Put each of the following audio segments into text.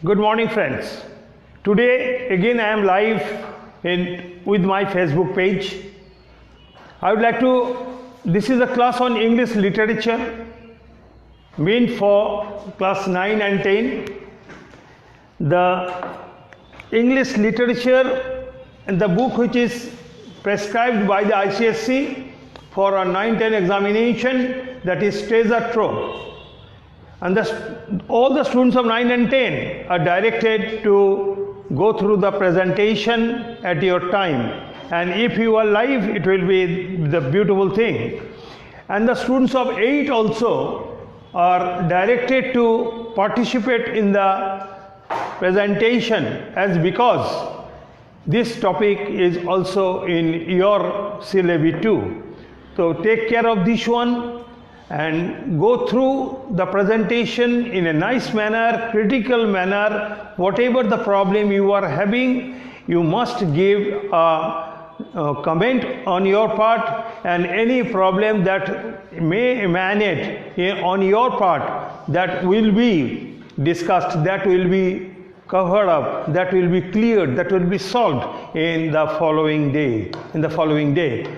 Good morning, friends. Today again I am live with my Facebook page. I would like to, this is a class on English literature meant for class 9 and 10. The English literature and the book which is prescribed by the ICSC for a 9-10 examination, that is Treasure Trove. And all the students of 9 and 10 are directed to go through the presentation at your time, and if you are live, it will be the beautiful thing. And the students of 8 also are directed to participate in the presentation, as because this topic is also in your syllabus too. So take care of this one and go through the presentation in a nice manner, critical manner. Whatever the problem you are having, you must give a comment on your part, and any problem that may emanate on your part, that will be discussed, that will be covered up, that will be cleared, that will be solved in the following day.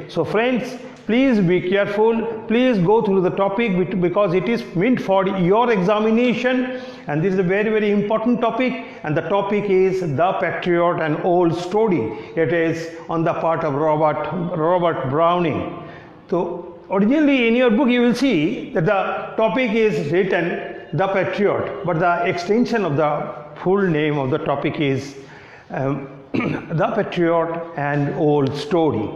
So friends, please be careful, please go through the topic, because it is meant for your examination, and this is a very, very important topic, and the topic is The Patriot, an old story. It is on the part of Robert Browning. So originally in your book you will see that the topic is written The Patriot, but the extension of the full name of the topic is The Patriot, an old story.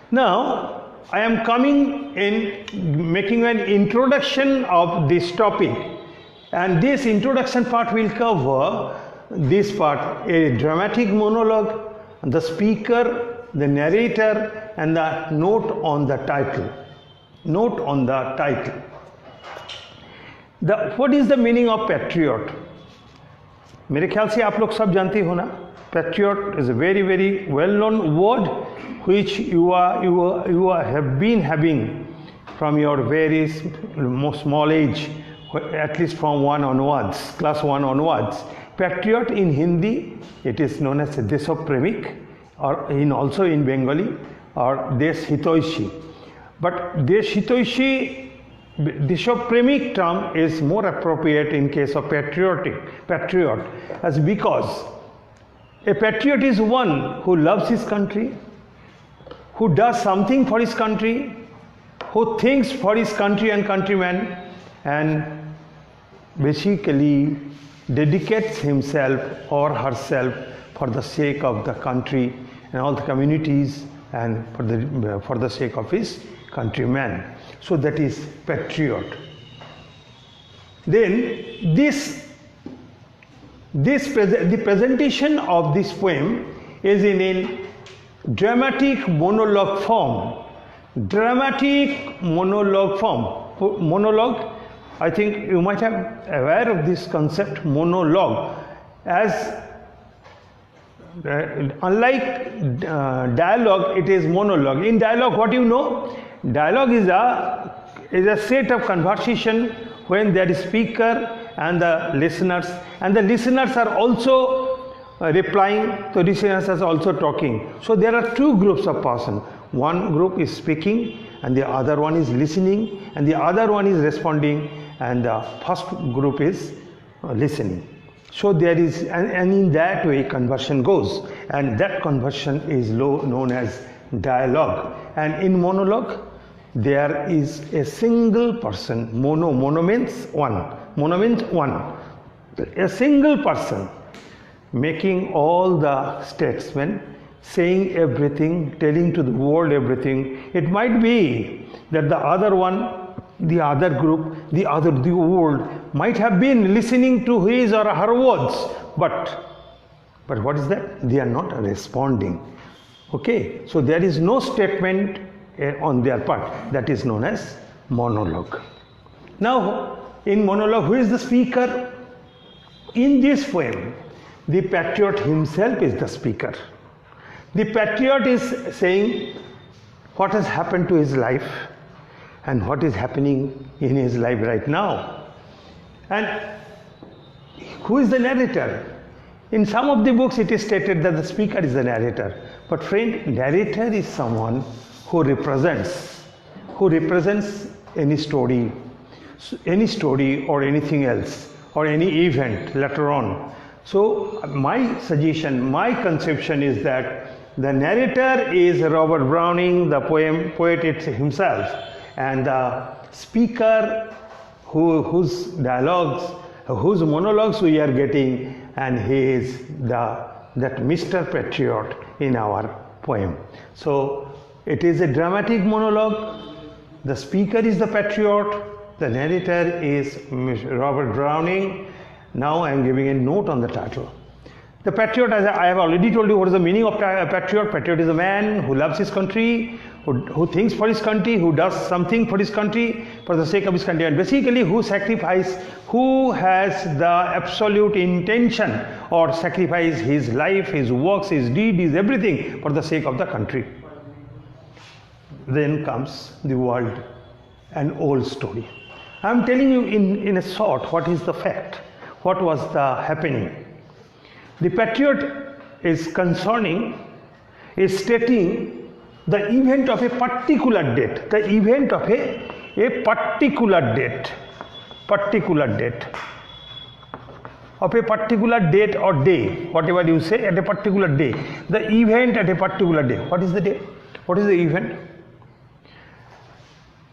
Now I am coming in making an introduction of this topic, and this introduction part will cover this part: a dramatic monologue, the speaker, the narrator, and the note on the title. What is the meaning of patriot? मेरे ख्याल से आप लोग सब जानते हो ना. Patriot is a very, very well-known word which you have been having from your very small age, at least from class 1 onwards. Patriot in Hindi, it is known as Deshopremik, or also in Bengali, or Deshitoishi. But Deshopremik term is more appropriate in case of patriot, as because a patriot is one who loves his country, who does something for his country, who thinks for his country and countrymen, and basically dedicates himself or herself for the sake of the country and all the communities, and for the sake of his countrymen. So that is patriot. Then the presentation of this poem is in a dramatic monologue form. Monologue, I think you might have aware of this concept, monologue, as unlike dialogue, it is monologue. In dialogue, what you know? Dialogue is a set of conversation when there is speaker and the listeners are also replying, so listeners are also talking. So there are two groups of person. One group is speaking and the other one is listening, and the other one is responding, and the first group is listening. So there is, and in that way conversion goes, and that conversion is known as dialogue. And in monologue there is a single person. Mono means one. A single person making all the statements, saying everything, telling to the world everything. It might be that the other one, the other group, the world might have been listening to his or her words, but what is that? They are not responding. Okay, so there is no statement on their part. That is known as monologue. Now, in monologue, who is the speaker? In this poem, the patriot himself is the speaker. The patriot is saying what has happened to his life and what is happening in his life right now. And who is the narrator? In some of the books it is stated that the speaker is the narrator. But friend, narrator is someone who represents any story or anything else or any event later on. So my suggestion, my conception is that the narrator is Robert Browning, the poet himself, and the speaker whose dialogues, whose monologues we are getting, and he is that Mr. Patriot in our poem. So it is a dramatic monologue. The speaker is the patriot, the narrator is Robert Browning. Now I am giving a note on the title. The patriot, as I have already told you what is the meaning of patriot. Patriot is a man who loves his country, who thinks for his country, who does something for his country, for the sake of his country, and basically who has the absolute intention or sacrifice his life, his works, his deed, his everything for the sake of the country. Then comes the world, an old story. I am telling you in a short what is the fact, what was the happening. The Patriot is stating the event of a particular date, the event of a particular date of a particular date or day, whatever you say, at a particular day, the event at a particular day. What is the day? What is the event?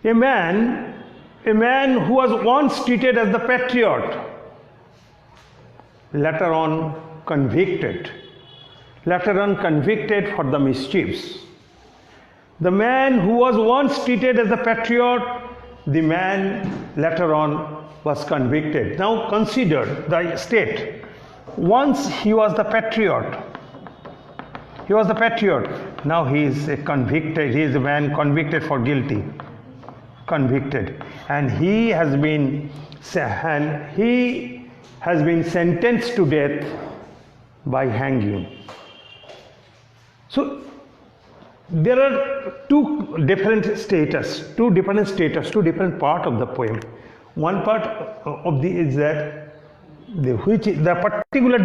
A man who was once treated as the patriot, later on convicted for the mischiefs. The man who was once treated as the patriot, the man later on was convicted. Now consider the state. Once he was the patriot. Now he is convicted. He is a man convicted for guilty. And he has been sentenced to death by hanging. So there are two different parts of the poem. One part of is that the particular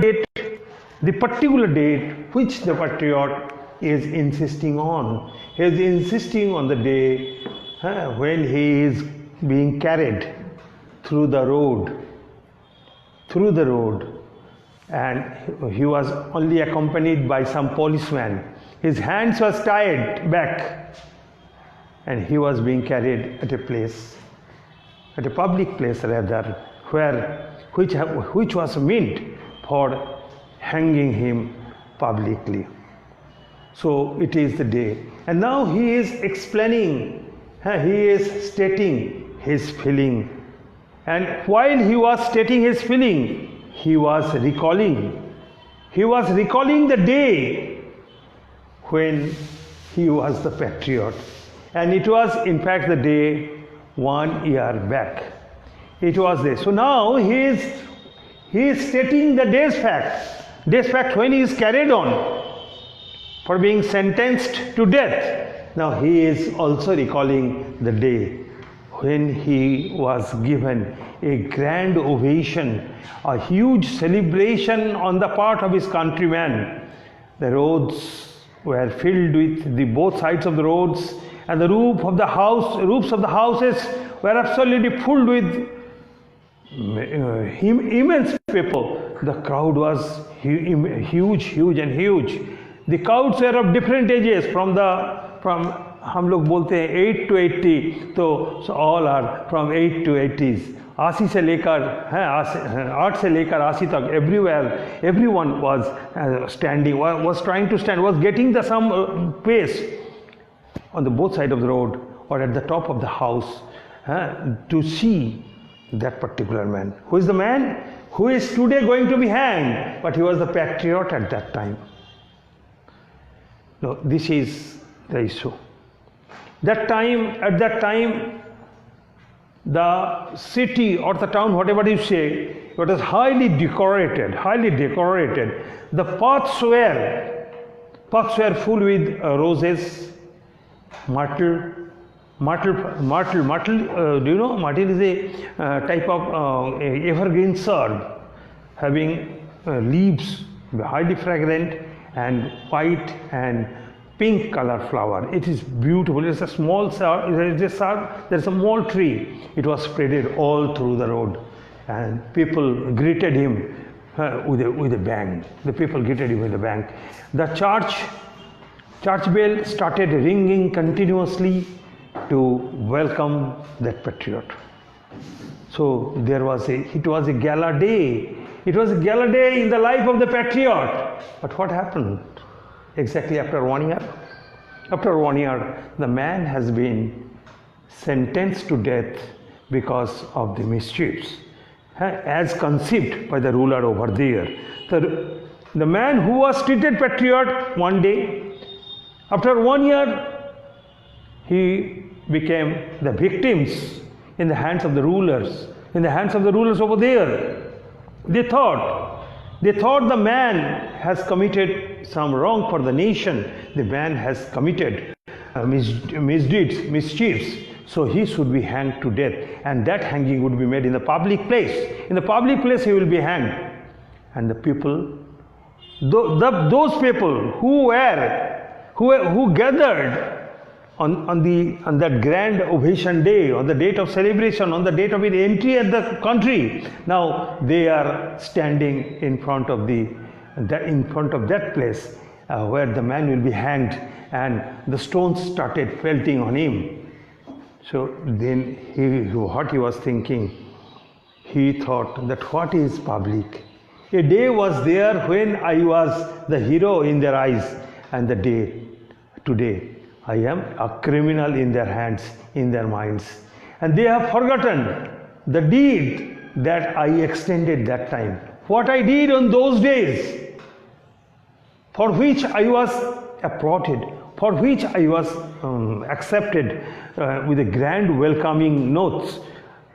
date which the patriot is insisting on. He is insisting on the day when he is being carried through the road, and he was only accompanied by some policeman. His hands was tied back, and he was being carried at a public place rather, which was meant for hanging him publicly. So it is the day, and now he is explaining. He is stating his feeling, and while he was stating his feeling, he was recalling the day when he was the patriot, and it was in fact the day 1 year back. It was there. So now he is stating the day's fact when he is carried on for being sentenced to death. Now he is also recalling the day when he was given a grand ovation, a huge celebration on the part of his countrymen. The roads were filled with both sides of the roads, and the roofs of the houses were absolutely full with immense people. The crowd was huge. The crowds were of different ages, from हम लोग बोलते हैं 8 to 80, so all are from 8 to 80s. 80 से लेकर 8 से लेकर 80 तक, everyone was standing, was trying to stand, was getting the some pace on the both side of the road or at the top of the house to see that particular man. Who is the man who is today going to be hanged, but he was the patriot at that time. No, this is the issue. At that time, the city or the town, whatever you say, it was highly decorated. The paths were full with roses, myrtle. Do you know? Myrtle is a type of evergreen shrub. having leaves, highly fragrant, and white and pink color flower. It is beautiful. It's a small, there's a small tree. It was spreaded all through the road, and people greeted him with a bang. The people greeted him with a bang. The church bell started ringing continuously to welcome that patriot. So it was a gala day. It was a gala day in the life of the patriot. But what happened? Exactly after 1 year? After 1 year, the man has been sentenced to death because of the mischiefs as conceived by the ruler over there. The man who was treated patriot one day, after 1 year, he became the victims in the hands of the rulers, over there. They thought the man has committed some wrong for the nation. The man has committed misdeeds, mischiefs. So he should be hanged to death, and that hanging would be made in the public place. In the public place he will be hanged. And the people, those people who gathered on that grand ovation day, on the date of celebration, on the date of his entry at the country, now they are standing in front of that place where the man will be hanged, and the stones started pelting on him. So then what he was thinking, he thought that what is public? A day was there when I was the hero in their eyes, and today I am a criminal in their hands, in their minds. And they have forgotten the deed that I extended that time. What I did on those days, for which I was applauded, for which I was accepted with a grand welcoming notes.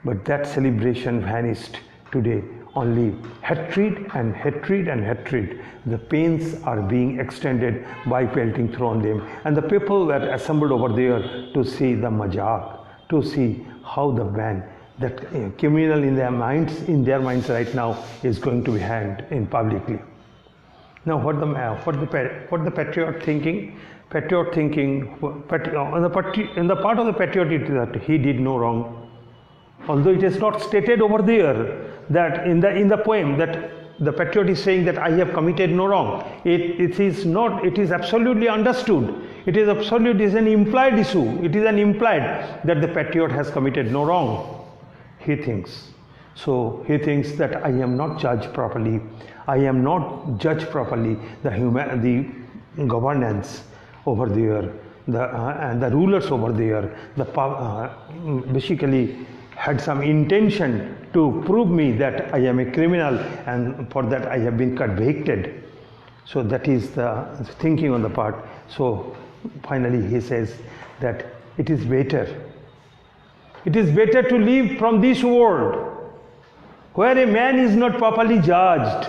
But that celebration vanished today. Only hatred and hatred and hatred. The pains are being extended by pelting through on them. And the people were assembled over there to see the majak, to see how the man, that criminal in their minds right now, is going to be hanged in publicly. Now what the patriot thinking? Patriot thinking, on the part of the patriot is that he did no wrong. Although it is not stated over there that in the poem that the patriot is saying that I have committed no wrong. It is absolutely understood. It is an implied issue. It is an implied that the patriot has committed no wrong. He thinks. So he thinks that I am not judged properly. I am not judged properly the governance over there, and the rulers over there, basically had some intention to prove me that I am a criminal, and for that I have been convicted. So that is the thinking on the part. So finally he says that it is better to live from this world where a man is not properly judged.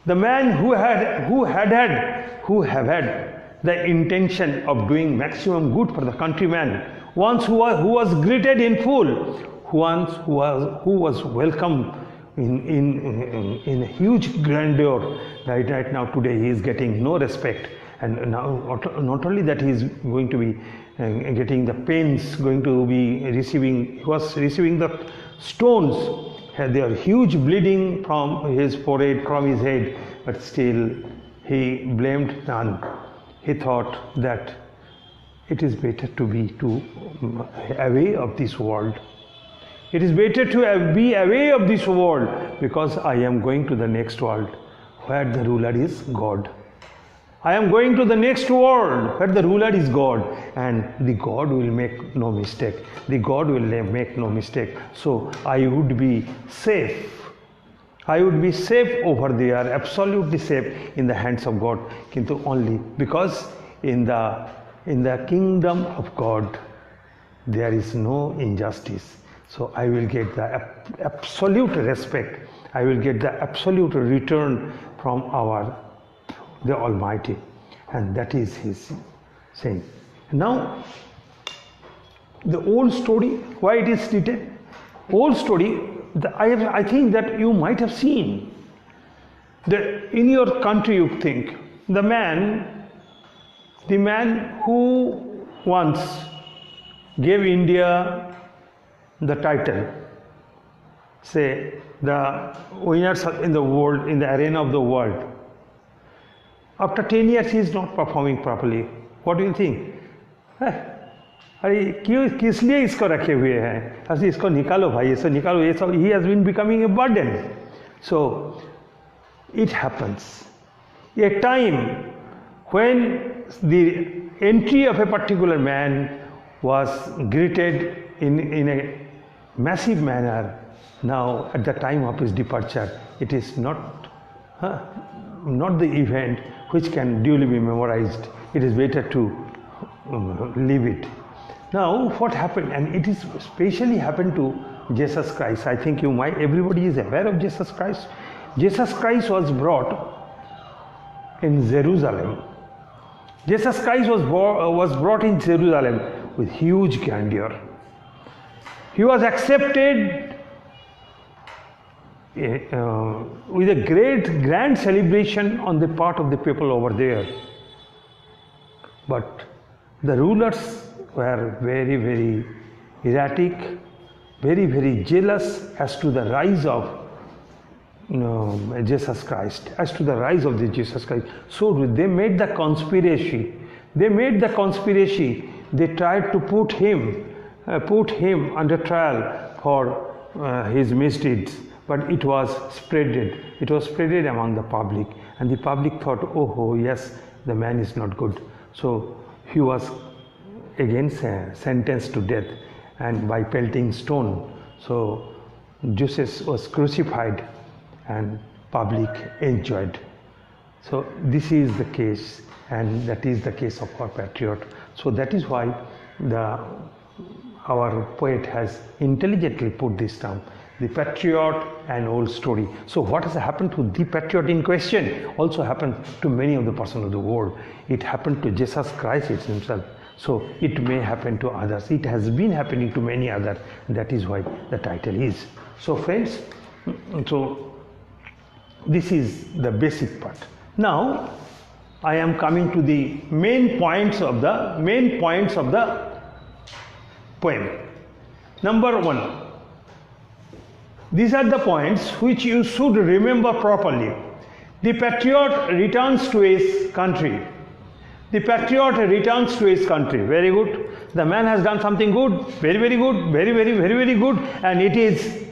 The man who have had the intention of doing maximum good for the countryman, once who was greeted in full, once who was welcomed in a huge grandeur. Right now today he is getting no respect, and now not only that, he is going to be getting the pains, he was receiving the stones. There are huge bleeding from his forehead, from his head, but still he blamed none. He thought that it is better to be away of this world. It is better to be away of this world, because I am going to the next world where the ruler is God. I am going to the next world where the ruler is God, and the God will make no mistake. The God will make no mistake. So I would be safe. I would be safe over there, absolutely safe in the hands of God. Kintu only because in the kingdom of God there is no injustice. So I will get the absolute respect. I will get the absolute return from the Almighty, and that is his saying. Now, the old story, why it is stated? Old story, I think that you might have seen In your country, you think the man who once gave India the title, say the winners in the world, in the arena of the world, after 10 years he is not performing properly. What do you think? अरे क्यों किस लिए इसको रखे हुए हैं? ऐसे इसको निकालो भाई, इसको निकालो, ये सब. He has been becoming a burden. So it happens. A time when the entry of a particular man was greeted in a massive manner, now at the time of his departure, it is not the event which can duly be memorized. It is better to leave it. Now what happened, and it is especially happened to Jesus Christ. I think everybody is aware of Jesus Christ. Jesus Christ was brought in Jerusalem. Jesus Christ was brought in Jerusalem with huge grandeur. He was accepted with a grand celebration on the part of the people over there. But the rulers were very, very erratic, very, very jealous as to the rise of Jesus Christ, as to the rise of the Jesus Christ. So they made the conspiracy. They tried to put him under trial for his misdeeds. But it was spreaded among the public, and the public thought, oh yes, the man is not good. So he was again sentenced to death, and by pelting stone. So Jesus was crucified and public enjoyed. So this is the case, and that is the case of our patriot. So that is why our poet has intelligently put this down. The patriot, an old story. So what has happened to the patriot in question also happened to many of the persons of the world. It happened to Jesus Christ himself. So it may happen to others. It has been happening to many others. That is why the title is. So friends, so this is the basic part. Now I am coming to the main points of the poem. Number 1. These are the points which you should remember properly. The patriot returns to his country. The patriot returns to his country. Very good. The man has done something good, very, very good, very, very, very, very good, and it is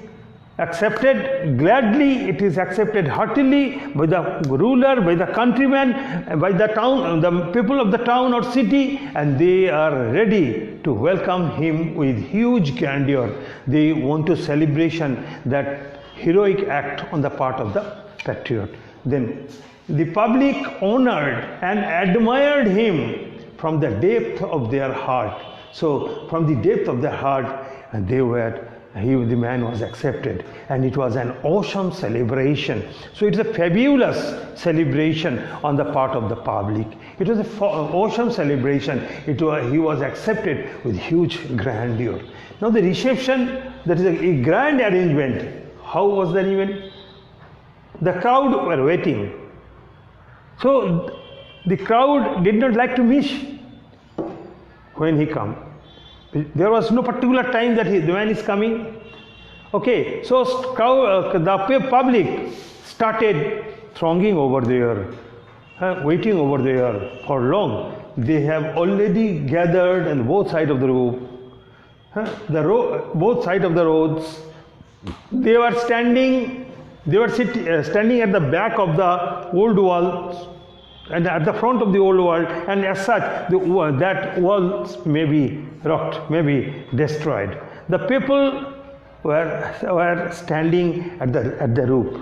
accepted gladly, it is accepted heartily by the ruler, by the countrymen, by the town, the people of the town or city, and they are ready to welcome him with huge grandeur. They want to celebration that heroic act on the part of the patriot. Then the public honored and admired him from the depth of their heart. So from the depth of their heart, the man was accepted, and it was an awesome celebration. So it is a fabulous celebration on the part of the public. It was an awesome celebration. He was accepted with huge grandeur. Now the reception, that is a grand arrangement. How was the event? The crowd were waiting. So the crowd did not like to miss when he come. There was no particular time that the man is coming. Okay, so the public started thronging over there, waiting over there for long. They have already gathered on both sides of the road. Both sides of the roads. They were standing at the back of the old walls, and at the front of the old wall, and as such, that walls may be rocked, may be destroyed. The people were standing at the roof.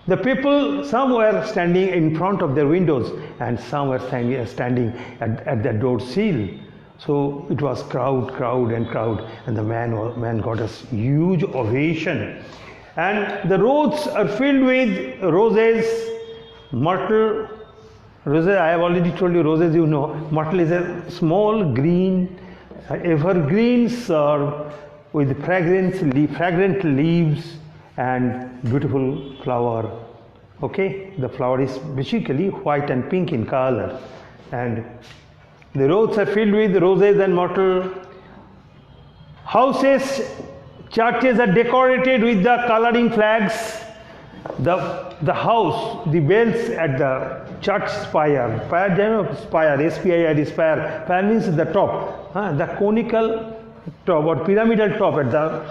The people, some were standing in front of their windows, and some were standing at the door sill. So it was crowd, and the man got a huge ovation. And the roads are filled with roses, myrtle. Roses, I have already told you, roses you know. Myrtle is a small green evergreen shrub with fragrant leaves and beautiful flower Okay, the flower is basically white and pink in color, and the roads are filled with roses and myrtle. Houses, churches are decorated with the coloring flags. The house, the bells at the church spire, spire, S-P-I-R-E, spire means the top, the conical top or pyramidal top at the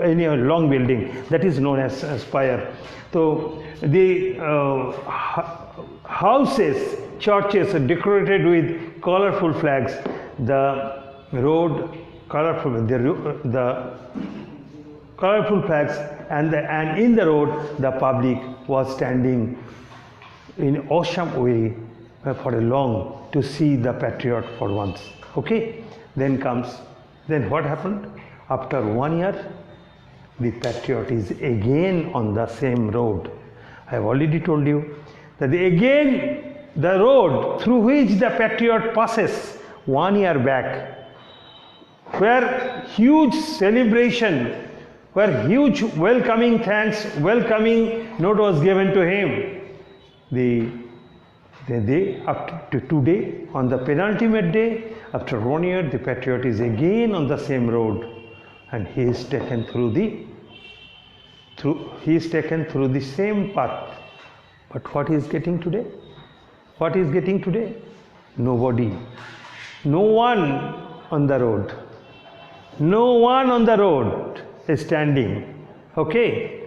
any long building, that is known as spire. So the houses, churches are decorated with colorful flags. The road, colorful, the colorful flags, and in the road the public was standing in awesome way for a long to see the Patriot for once. Okay, then what happened? After 1 year, the Patriot is again on the same road. I have already told you that again the road through which the Patriot passes 1 year back, where huge celebration, where huge welcoming note was given to him. The day up to today, on the penultimate day, after 1 year, the Patriot is again on the same road, and he is taken through the same path. But what he is getting today? What he is getting today? Nobody. No one on the road. No one on the road is standing. Okay.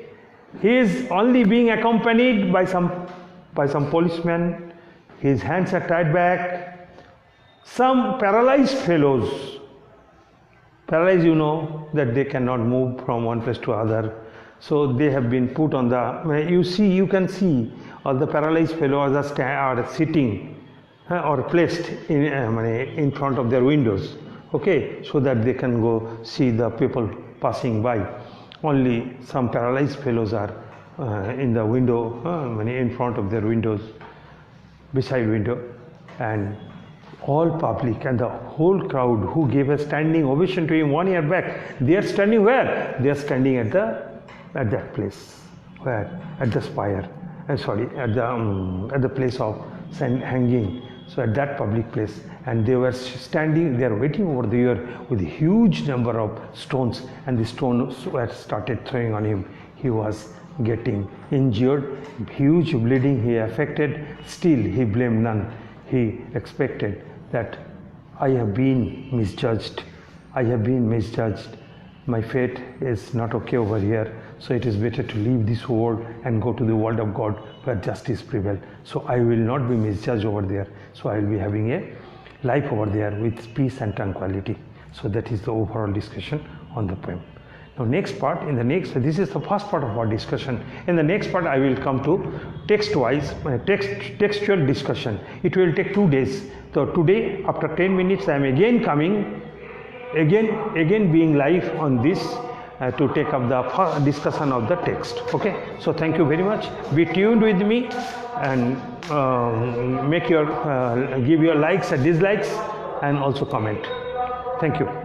He is only being accompanied by some policemen. His hands are tied back. Some paralyzed fellows. Paralyzed, you know, that they cannot move from one place to other. So they have been put on the, you can see all the paralyzed fellows are sitting or placed in front of their windows. Okay, so that they can go see the people passing by. Only some paralyzed fellows are in the window, in front of their windows, beside window, and all public and the whole crowd who gave a standing ovation to him 1 year back, they are standing where? They are standing at that place, where? At the spire, at the place of hanging. So at that public place, and they were standing, they are waiting over there with a huge number of stones, and the stones were started throwing on him. He was getting injured, huge bleeding he affected. Still he blamed none. He expected that I have been misjudged. I have been misjudged. My fate is not okay over here. So it is better to leave this world and go to the world of God where justice prevails. So I will not be misjudged over there. So I will be having a life over there with peace and tranquility. So that is the overall discussion on the poem. Now next part, this is the first part of our discussion. In the next part I will come to text-wise, textual discussion. It will take 2 days. So today after 10 minutes I am again coming, again being live on this to take up the discussion of the text. Okay, so thank you very much. Be tuned with me and give your likes and dislikes and also comment. Thank you.